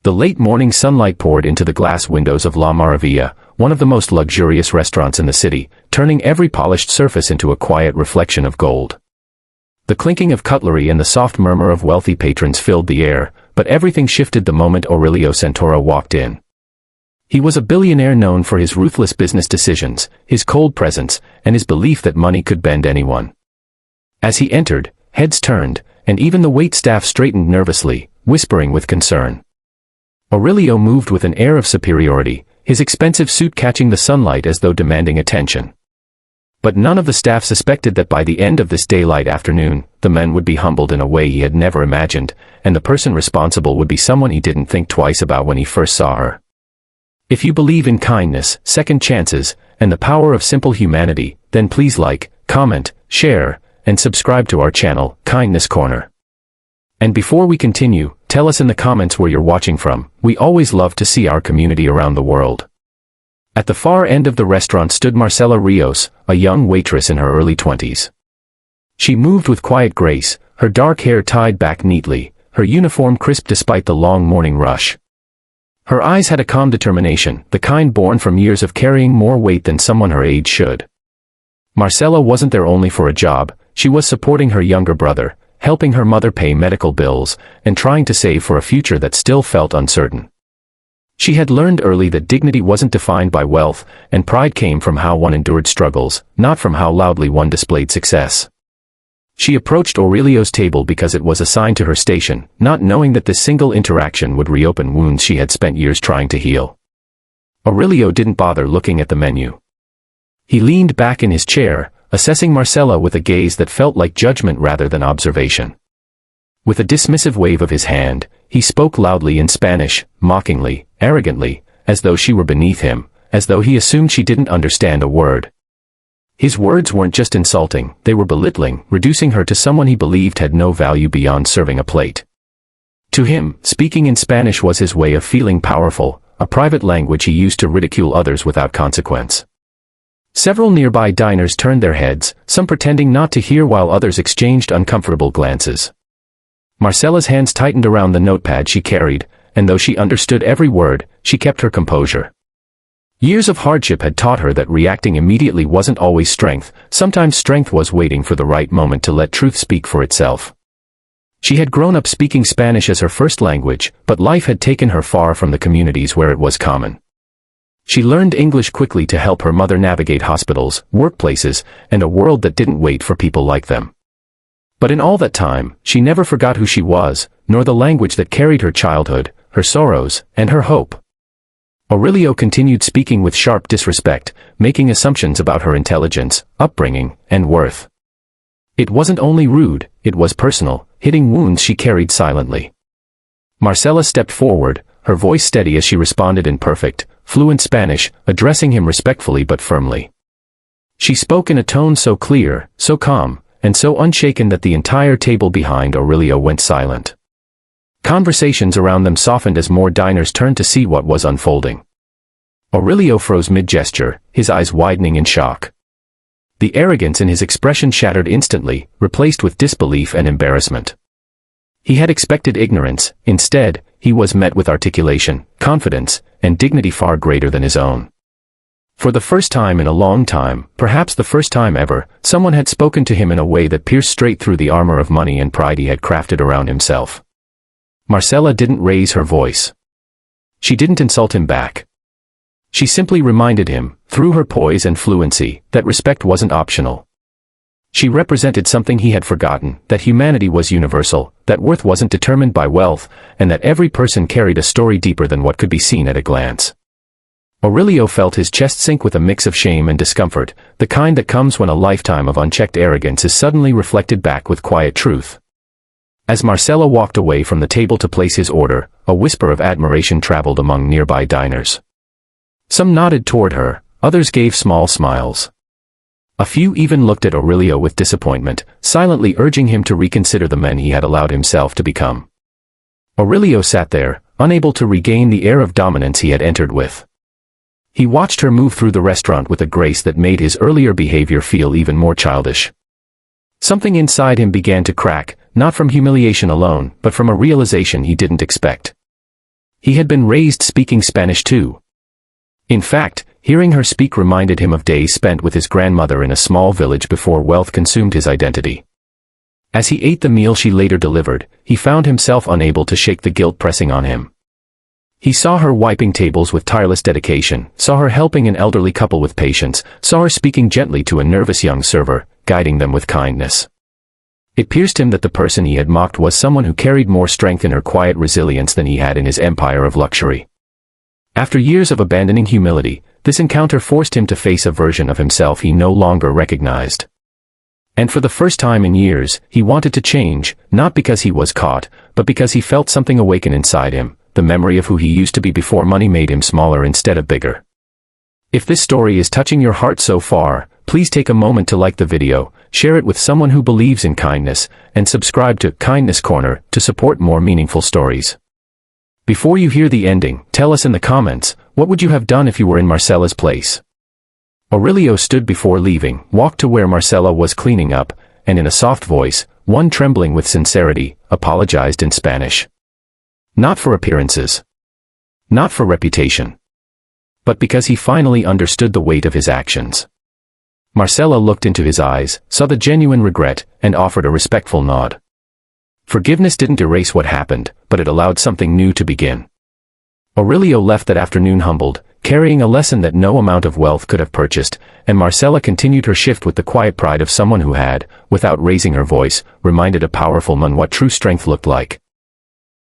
The late morning sunlight poured into the glass windows of La Maravilla, one of the most luxurious restaurants in the city, turning every polished surface into a quiet reflection of gold. The clinking of cutlery and the soft murmur of wealthy patrons filled the air, but everything shifted the moment Aurelio Santoro walked in. He was a billionaire known for his ruthless business decisions, his cold presence, and his belief that money could bend anyone. As he entered, heads turned, and even the waitstaff straightened nervously, whispering with concern. Aurelio moved with an air of superiority, his expensive suit catching the sunlight as though demanding attention. But none of the staff suspected that by the end of this daylight afternoon, the man would be humbled in a way he had never imagined, and the person responsible would be someone he didn't think twice about when he first saw her. If you believe in kindness, second chances, and the power of simple humanity, then please like, comment, share, and subscribe to our channel, Kindness Corner. And before we continue, tell us in the comments where you're watching from. We always love to see our community around the world. At the far end of the restaurant stood Marcela Rios, a young waitress in her early 20s. She moved with quiet grace, her dark hair tied back neatly, her uniform crisp despite the long morning rush. Her eyes had a calm determination, the kind born from years of carrying more weight than someone her age should. Marcela wasn't there only for a job, she was supporting her younger brother, helping her mother pay medical bills, and trying to save for a future that still felt uncertain. She had learned early that dignity wasn't defined by wealth, and pride came from how one endured struggles, not from how loudly one displayed success. She approached Aurelio's table because it was assigned to her station, not knowing that this single interaction would reopen wounds she had spent years trying to heal. Aurelio didn't bother looking at the menu. He leaned back in his chair, assessing Marcela with a gaze that felt like judgment rather than observation. With a dismissive wave of his hand, he spoke loudly in Spanish, mockingly, arrogantly, as though she were beneath him, as though he assumed she didn't understand a word. His words weren't just insulting, they were belittling, reducing her to someone he believed had no value beyond serving a plate. To him, speaking in Spanish was his way of feeling powerful, a private language he used to ridicule others without consequence. Several nearby diners turned their heads, some pretending not to hear while others exchanged uncomfortable glances. Marcela's hands tightened around the notepad she carried, and though she understood every word, she kept her composure. Years of hardship had taught her that reacting immediately wasn't always strength, sometimes strength was waiting for the right moment to let truth speak for itself. She had grown up speaking Spanish as her first language, but life had taken her far from the communities where it was common. She learned English quickly to help her mother navigate hospitals, workplaces, and a world that didn't wait for people like them. But in all that time, she never forgot who she was, nor the language that carried her childhood, her sorrows, and her hope. Aurelio continued speaking with sharp disrespect, making assumptions about her intelligence, upbringing, and worth. It wasn't only rude, it was personal, hitting wounds she carried silently. Marcela stepped forward, her voice steady as she responded in perfect, fluent Spanish, addressing him respectfully but firmly. She spoke in a tone so clear, so calm, and so unshaken that the entire table behind Aurelio went silent. Conversations around them softened as more diners turned to see what was unfolding. Aurelio froze mid-gesture, his eyes widening in shock. The arrogance in his expression shattered instantly, replaced with disbelief and embarrassment. He had expected ignorance, instead, he was met with articulation, confidence, and dignity far greater than his own. For the first time in a long time, perhaps the first time ever, someone had spoken to him in a way that pierced straight through the armor of money and pride he had crafted around himself. Marcela didn't raise her voice. She didn't insult him back. She simply reminded him, through her poise and fluency, that respect wasn't optional. She represented something he had forgotten, that humanity was universal, that worth wasn't determined by wealth, and that every person carried a story deeper than what could be seen at a glance. Aurelio felt his chest sink with a mix of shame and discomfort, the kind that comes when a lifetime of unchecked arrogance is suddenly reflected back with quiet truth. As Marcela walked away from the table to place his order, a whisper of admiration traveled among nearby diners. Some nodded toward her, others gave small smiles. A few even looked at Aurelio with disappointment, silently urging him to reconsider the man he had allowed himself to become. Aurelio sat there, unable to regain the air of dominance he had entered with. He watched her move through the restaurant with a grace that made his earlier behavior feel even more childish. Something inside him began to crack, not from humiliation alone, but from a realization he didn't expect. He had been raised speaking Spanish too. In fact, hearing her speak reminded him of days spent with his grandmother in a small village before wealth consumed his identity. As he ate the meal she later delivered, he found himself unable to shake the guilt pressing on him. He saw her wiping tables with tireless dedication, saw her helping an elderly couple with patience, saw her speaking gently to a nervous young server, guiding them with kindness. It pierced him that the person he had mocked was someone who carried more strength in her quiet resilience than he had in his empire of luxury. After years of abandoning humility, this encounter forced him to face a version of himself he no longer recognized. And for the first time in years, he wanted to change, not because he was caught, but because he felt something awaken inside him, the memory of who he used to be before money made him smaller instead of bigger. If this story is touching your heart so far, please take a moment to like the video, share it with someone who believes in kindness, and subscribe to Kindness Corner to support more meaningful stories. Before you hear the ending, tell us in the comments, what would you have done if you were in Marcela's place? Aurelio stood before leaving, walked to where Marcela was cleaning up, and in a soft voice, one trembling with sincerity, apologized in Spanish. Not for appearances. Not for reputation. But because he finally understood the weight of his actions. Marcela looked into his eyes, saw the genuine regret, and offered a respectful nod. Forgiveness didn't erase what happened, but it allowed something new to begin. Aurelio left that afternoon humbled, carrying a lesson that no amount of wealth could have purchased, and Marcela continued her shift with the quiet pride of someone who had, without raising her voice, reminded a powerful man what true strength looked like.